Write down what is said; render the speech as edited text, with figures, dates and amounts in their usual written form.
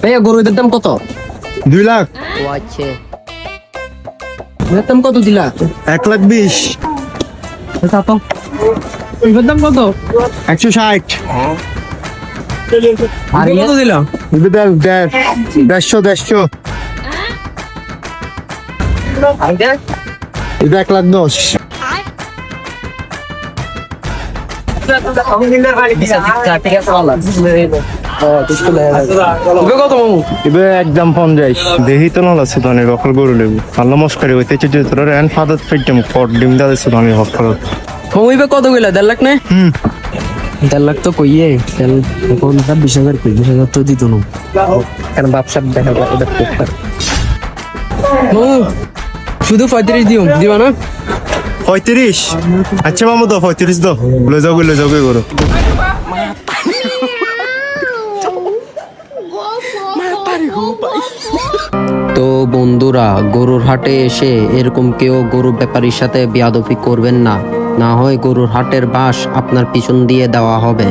ভাইয়া গরুর দাম কত? 2 লাখ। ও আচ্ছা, এর দাম কত দিলা? 1,20,000। তো এর দাম কত? 160। আর কত দিলা? এটা 150। এটা 1,10,000। কত মামু? এটা একদম 50। দেহি তো নলা সুদানি রকল গরু লেবু আল্লাহ মস্কারি হইতে চেয়ে তোর এন ফাদার ফেটম কট ডিম দাদা সুদানি হকল। মামু এবার কত কইলা? 1.5 লাখ না? 1.5 লাখ তো কইয়ে তেল এখন 20,000 কই 20,000 তো দিত না কারণ ব্যবসা দেখা এটা করতে। মামু শুধু 35 দিবা না? 35। আচ্ছা মামু তো 35 দাও, লয়ে যাও গরু। তো বন্ধুরা, গরুর হাটে এসে এরকম কেউ গরু ব্যাপারীর সাথে বেয়াদবি করবেন না, না হয় গরুর হাটের বাঁশ আপনার পিছন দিয়ে দেওয়া হবে।